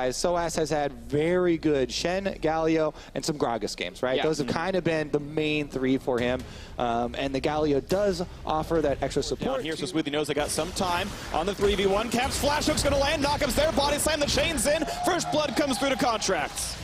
SOAS has had very good Shen, Galio, and some Gragas games, right? Yeah. Those have kind of been the main three for him. And the Galio does offer that extra support. Down here, so Smoothie knows they got some time on the 3v1. Caps flash hook's going to land. Knockup's there. Body slam. The chain's in. First blood comes through to Contracts.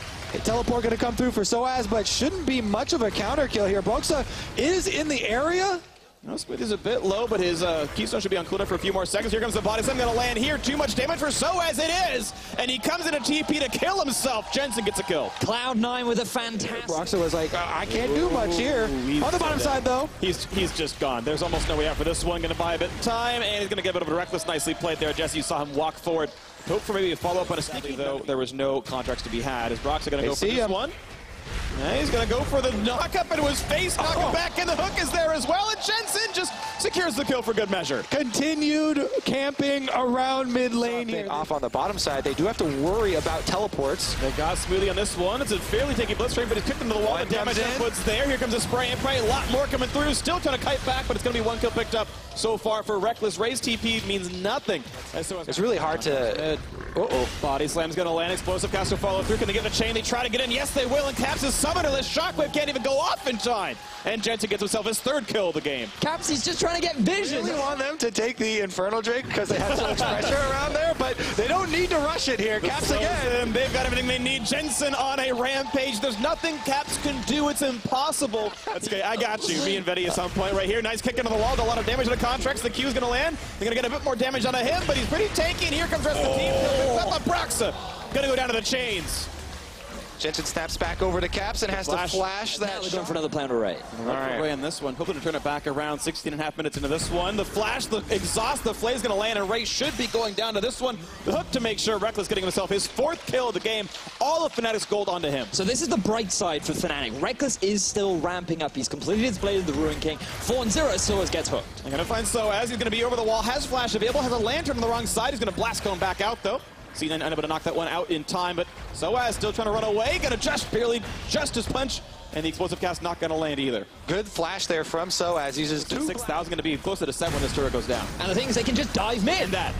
Teleport going to come through for SOAS, but shouldn't be much of a counter kill here. Boxa is in the area. No, Smoothie's a bit low, but his Keystone should be on cooldown for a few more seconds. Here comes the body slam, going to land here. Too much damage for SOAS, it is! And he comes in a TP to kill himself. Jensen gets a kill. Cloud9 with a fantastic... Broxah was like, I can't do much here. On the bottom side, though. He's just gone. There's almost no way out for this one. Going to buy a bit of time, and he's going to get a bit of a reckless. Nicely played there. Jesse, you saw him walk forward. Hope for maybe a follow-up on a sneaky, though. There was no Contracts to be had. Is Broxah going to go for this one? Yeah, he's going to go for the knock-up into his face, knock him back, and the hook is there as well, and Jensen just secures the kill for good measure. Continued camping around mid lane here. Off on the bottom side, they do have to worry about teleports. They got Smoothie on this one. It's a fairly taky blitzstream, but he's kicked into the wall. The damage input's there. Here comes a spray and pray. A lot more coming through. Still trying to kite back, but it's going to be one kill picked up so far for Reckless. Raise TP means nothing. It's really hard to... Body slam's going to land. Explosive caster follow through. Can they get the chain? They try to get in. Yes, they will. And Caps is summonerless. Shockwave can't even go off in time. And Jensen gets himself his third kill of the game. Caps, he's just trying to get vision. I really want them to take the Infernal Drake because they have so much pressure around there, but they don't need to rush it here. Caps again. They've got everything they need. Jensen on a rampage. There's nothing Caps can do. It's impossible. That's okay. I got you. Me and Vetty at some point right here. Nice kick into the wall. A lot of damage on the Contracts. The Q is going to land. They're going to get a bit more damage out of him, but he's pretty tanky. And here comes the rest of the team. Picks up Broxah. Going to go down to the chains. Jensen snaps back over to Caps and has to flash that. Now they're going for another plan array. All right. Away in this one. Hoping to turn it back around. 16.5 minutes into this one. The flash, the exhaust, the flay's going to land, and Ray should be going down to this one. The hook to make sure Reckless getting himself his fourth kill of the game. All of Fnatic's gold onto him. So this is the bright side for Fnatic. Reckless is still ramping up. He's completed his Blade of the Ruin King. 4-0, SOAS gets hooked. They're going to find SOAS. He's going to be over the wall. Has flash available. Has a lantern on the wrong side. He's going to blast cone back out, though. C9 unable to knock that one out in time, but SOAS still trying to run away. Gonna just barely his punch, and the explosive cast not gonna land either. Good flash there from SOAS. Uses 6,000, gonna be closer to 7 when this turret goes down. And the thing is, they can just dive mid. That.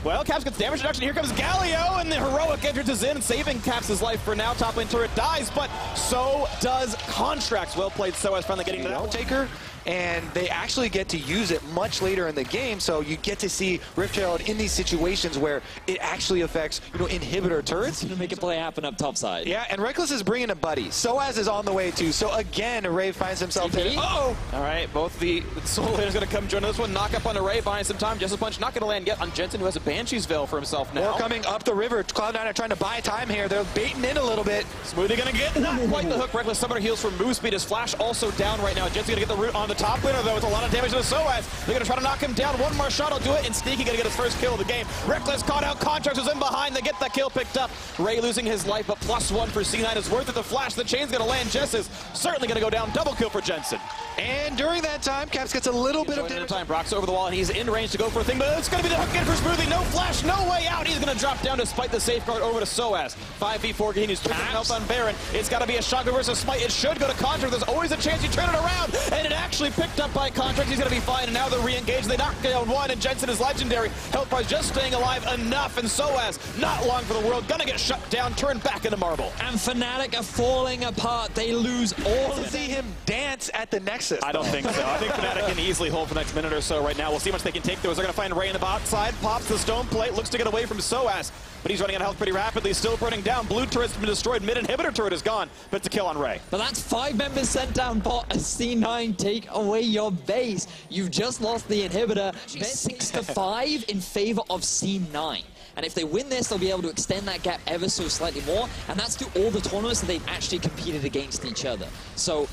Well, Caps gets damage reduction. Here comes Galio, and the heroic entrance is in, saving Caps' life for now. Top lane turret dies, but so does Contracts. Well played, SOAS finally getting that. Taker. And they actually get to use it much later in the game, so you get to see Rift Herald in these situations where it actually affects, inhibitor turrets. It's gonna make a play happen up top side. Yeah, and Reckless is bringing a buddy. SOAS is on the way too, so again, Ray finds himself there. All right, both the Soul Laner's gonna come join this one. Knock up on Ray, buying some time. Justice Punch not gonna land yet on Jensen, who has a Banshee's Veil for himself now. More coming up the river. Cloud9 are trying to buy time here. They're baiting in a little bit. Smoothie gonna get not quite the hook. Reckless summoner heals from move speed. His flash also down right now. Jensen's gonna get the root on the top laner, though. It's a lot of damage to the SOAS. They're going to try to knock him down. One more shot will do it, and Sneaky going to get his first kill of the game. Reckless caught out. Contracts was in behind. They get that kill picked up. Ray losing his life, but +1 for C9 is worth it. The flash, the chain's going to land. Jess is certainly going to go down. Double kill for Jensen. And during that time, Caps gets a little bit of damage. Time. Brock's over the wall, and he's in range to go for a thing, but it's going to be the hook in for Smoothie. No flash, no way out. He's going to drop down despite the safeguard over to SOAS. 5v4 continues. Health on Baron. It's got to be a shotgun versus Smite. It should go to Contract. There's always a chance you turn it around, and it actually picked up by Contract. He's going to be fine, and now they're re-engaged. They knock down one, and Jensen is legendary. Health bars just staying alive enough, and SOAS, not long for the world, gonna get shut down, turned back into marble. And Fnatic are falling apart. They lose all to see him dance at the Nexus. I don't think so. I think Fnatic can easily hold for the next minute or so right now. We'll see how much they can take those. They're gonna find Ray in the bot side, pops the stone plate, looks to get away from SOAS, but he's running out of health pretty rapidly, still burning down. Blue turret's been destroyed, mid inhibitor turret is gone, but it's a kill on Ray. But that's 5 members sent down bot. A C9 take away your base. You've just lost the inhibitor. 6-5 in favor of C9. And if they win this, they'll be able to extend that gap ever so slightly more. And that's through all the tournaments that they've actually competed against each other. So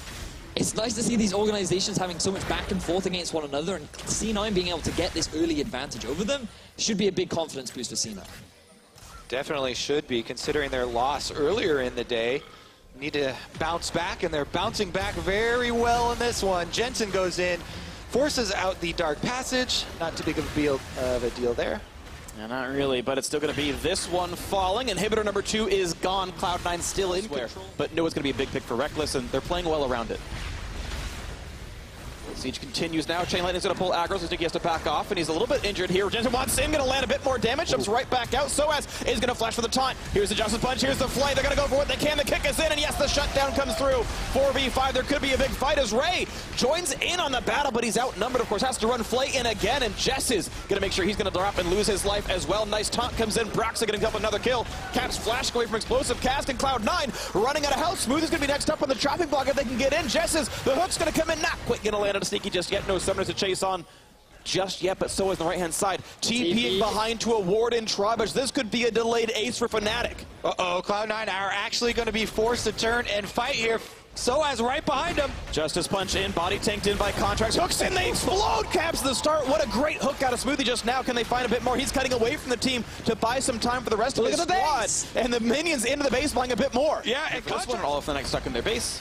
it's nice to see these organizations having so much back and forth against one another, and C9 being able to get this early advantage over them should be a big confidence boost for C9. Definitely should be, considering their loss earlier in the day. Need to bounce back, and they're bouncing back very well in this one. Jensen goes in, forces out the Dark Passage. Not too big of a deal there. Yeah, not really, but it's still going to be this one falling. Inhibitor number 2 is gone. Cloud9 still in control, but no, it's going to be a big pick for Reckless, and they're playing well around it. Siege continues now. Chain Lightning's going to pull aggro, so Sneaky has to back off, and he's a little bit injured here. Jensen wants in, going to land a bit more damage, jumps right back out. Soaz is going to flash for the taunt. Here's the Justice Punch, here's the flight. They're going to go for what they can. The kick is in, and yes, the shutdown comes through. 4v5, there could be a big fight as Ray joins in on the battle, but he's outnumbered, of course, has to run Flay in again, and Jess is going to make sure he's going to drop and lose his life as well. Nice taunt comes in. Broxah going to get up another kill. Caps flash away from Explosive Cast, and Cloud9 running out of health. Smooth is going to be next up on the chopping block if they can get in. Jess is, the hook's going to come in, not quite going to land on a Sneaky just yet. No summoners to chase on just yet, but so is the right-hand side. TPing behind to a ward in Tribage. This could be a delayed ace for Fnatic. Uh-oh, Cloud9 are actually going to be forced to turn and fight here. Soaz right behind him. Justice Punch in, body tanked in by Contracts. Hooks in, they explode. Caps the start. What a great hook out of Smoothie just now. Can they find a bit more? He's cutting away from the team to buy some time for the rest of the squad. And the minions into the base buying a bit more. Yeah, and this one, all of Fnatic stuck in their base.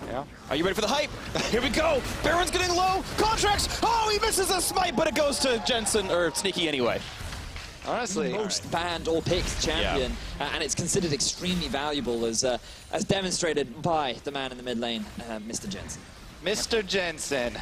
Yeah. Are you ready for the hype? Here we go. Baron's getting low. Contracts. Oh, he misses a smite, but it goes to Jensen, or Sneaky anyway. Honestly, most banned or picked champion, and it's considered extremely valuable as demonstrated by the man in the mid lane, Mr. Jensen. Mr. Jensen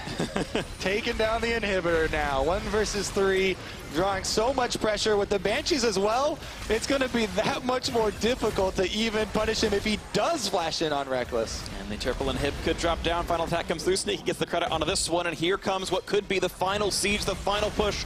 taking down the inhibitor now. 1 versus 3, drawing so much pressure with the Banshees as well. It's going to be that much more difficult to even punish him if he does flash in on Reckless. And the triple inhib could drop down. Final attack comes through. Sneaky gets the credit onto this one, and here comes what could be the final siege, the final push.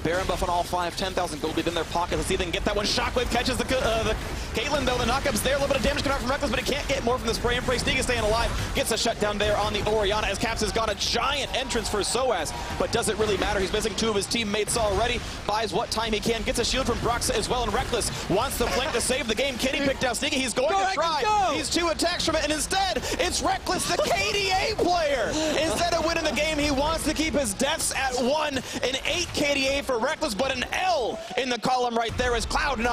Baron buff on all 5, 10,000 gold lead in their pocket. Let's see if they can get that one. Shockwave catches the Caitlyn, though. The knockup's there. A little bit of damage coming out from Reckless, but he can't get more from the spray and pray. Sneaky staying alive. Gets a shutdown there on the Orianna as Caps has got a giant entrance for Soaz, but does it really matter? He's missing 2 of his teammates already. Buys what time he can. Gets a shield from Broxah as well, and Reckless wants the flank to save the game. Kenny picked out Sneaky. He's going to try. He's 2 attacks from it, and instead, it's Reckless, the KDA player. Instead of winning the game, he wants to keep his deaths at 1. An 8 KDA for Reckless, but an L in the column right there as Cloud9